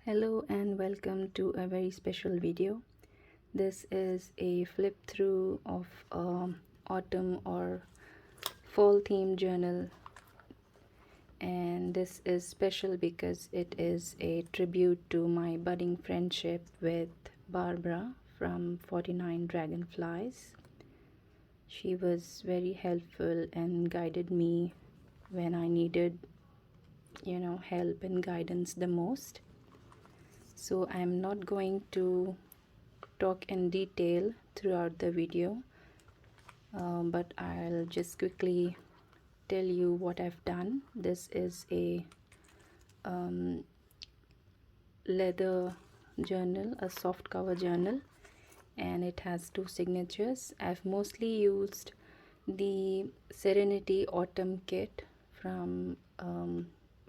Hello and welcome to a very special video. This is a flip through of autumn or fall themed journal, and this is special because it is a tribute to my budding friendship with Barbara from 49 Dragonflies. She was very helpful and guided me when I needed help and guidance the most. So I'm not going to talk in detail throughout the video, but I'll just quickly tell you what I've done. This is a leather journal, a soft cover journal, and it has two signatures. I've mostly used the Serenity Autumn Kit from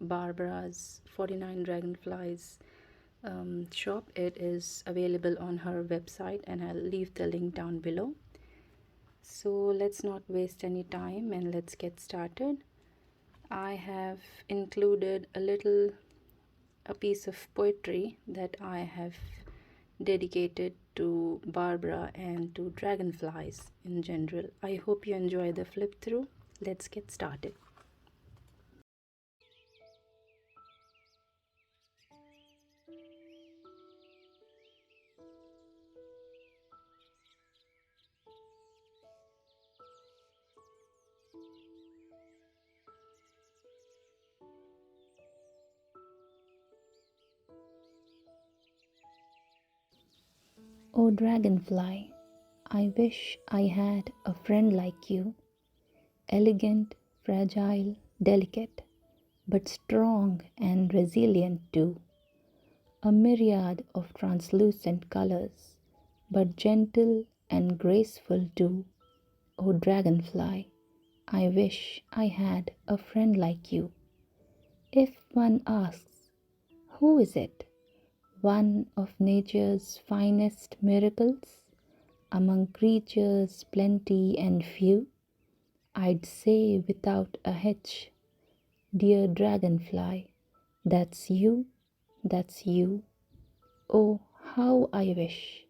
Barbara's 49 Dragonflies shop. It is available on her website and I'll leave the link down below. So let's not waste any time and let's get started. I have included a piece of poetry that I have dedicated to Barbara and to dragonflies in general. I hope you enjoy the flip through. Let's get started. O dragonfly, I wish I had a friend like you, elegant, fragile, delicate, but strong and resilient too. A myriad of translucent colors, but gentle and graceful too. O dragonfly, I wish I had a friend like you. If one asks, who is it? One of nature's finest miracles? Among creatures plenty and few, I'd say without a hitch, dear dragonfly, that's you, that's you. Oh, how I wish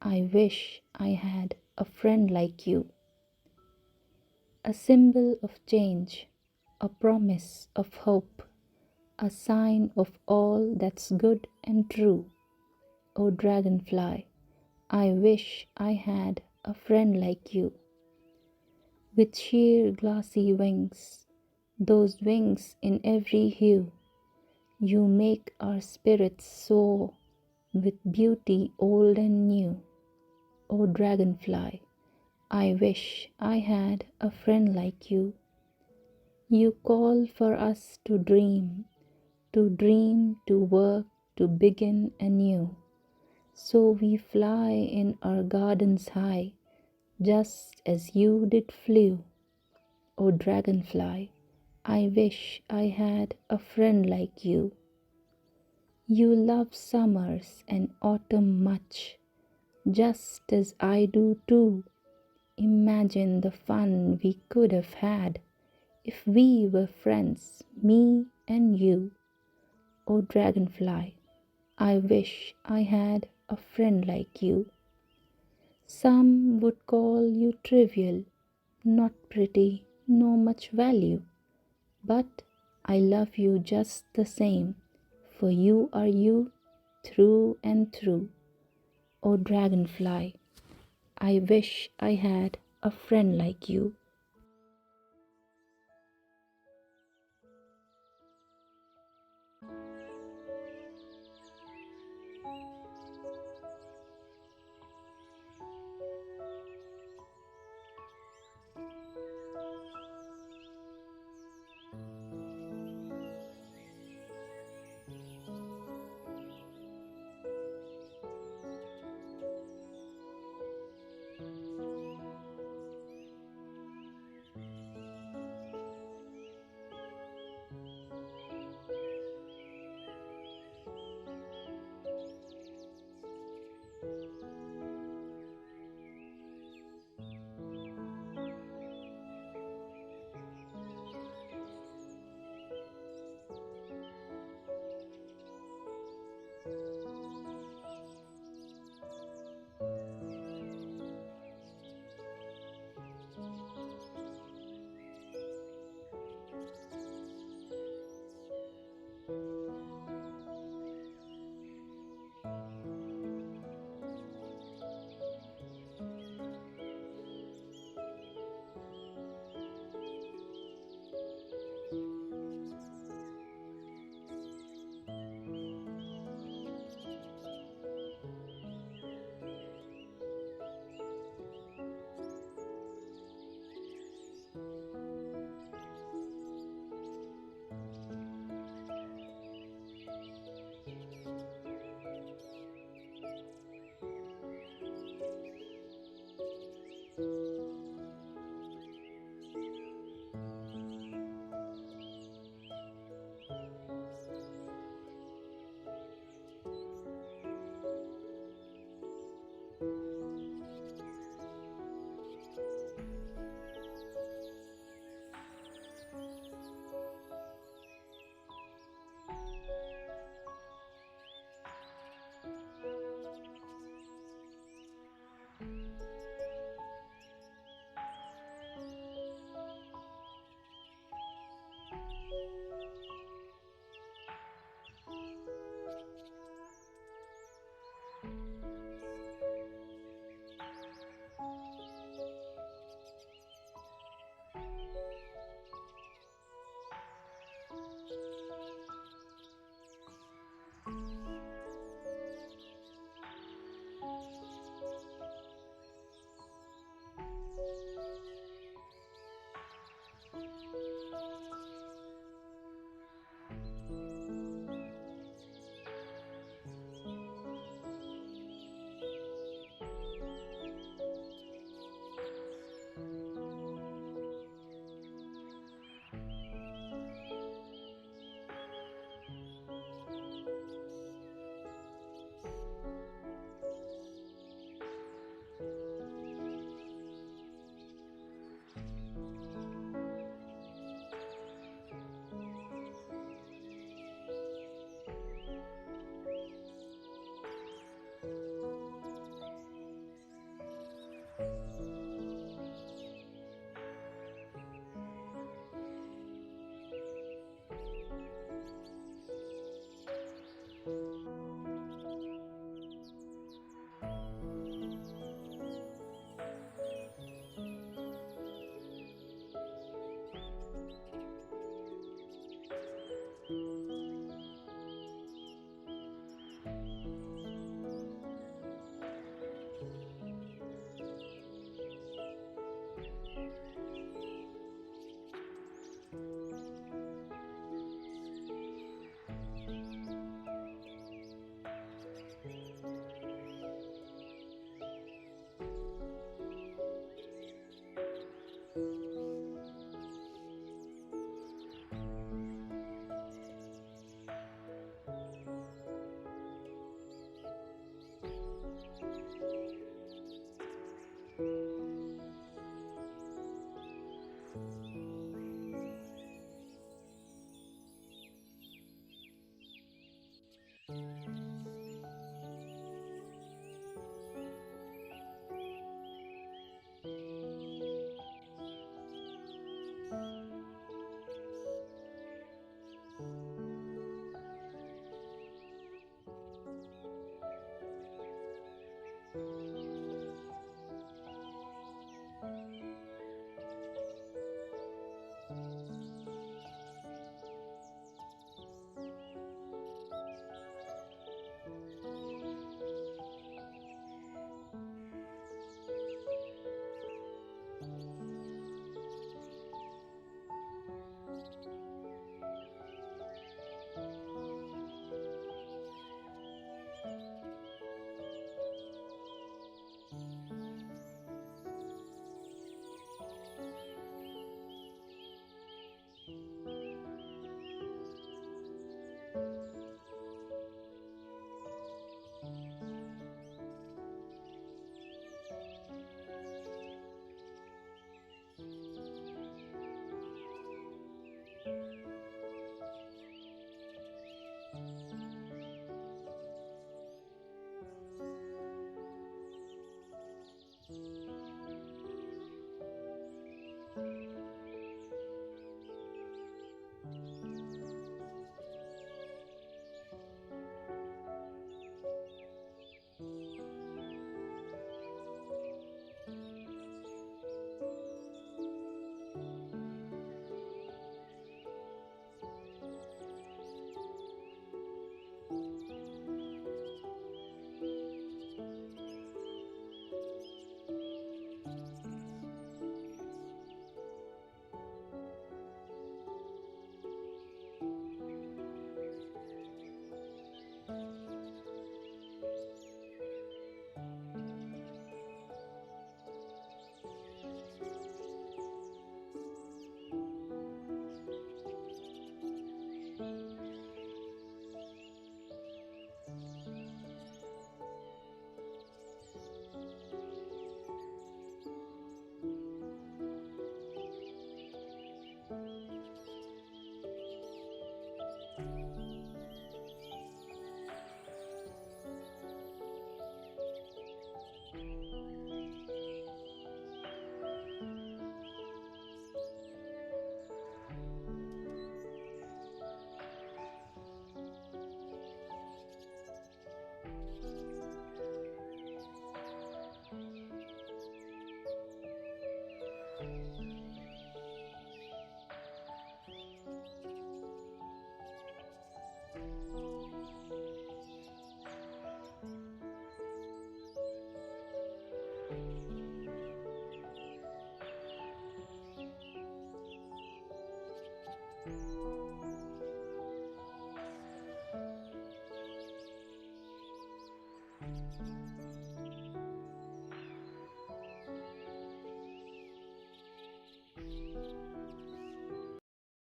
I had a friend like you. A symbol of change, a promise of hope, a sign of all that's good and true. Oh dragonfly, I wish I had a friend like you. With sheer glassy wings, those wings in every hue, you make our spirits soar with beauty old and new. O dragonfly, I wish I had a friend like you. You call for us to dream, to work, to begin anew. So we fly in our gardens high, just as you did flew. O dragonfly, I wish I had a friend like you. You love summers and autumn much, just as I do too. Imagine the fun we could have had if we were friends, me and you. O dragonfly, I wish I had a friend like you. Some would call you trivial, not pretty, no much value. But I love you just the same, for you are you through and through. O dragonfly, I wish I had a friend like you.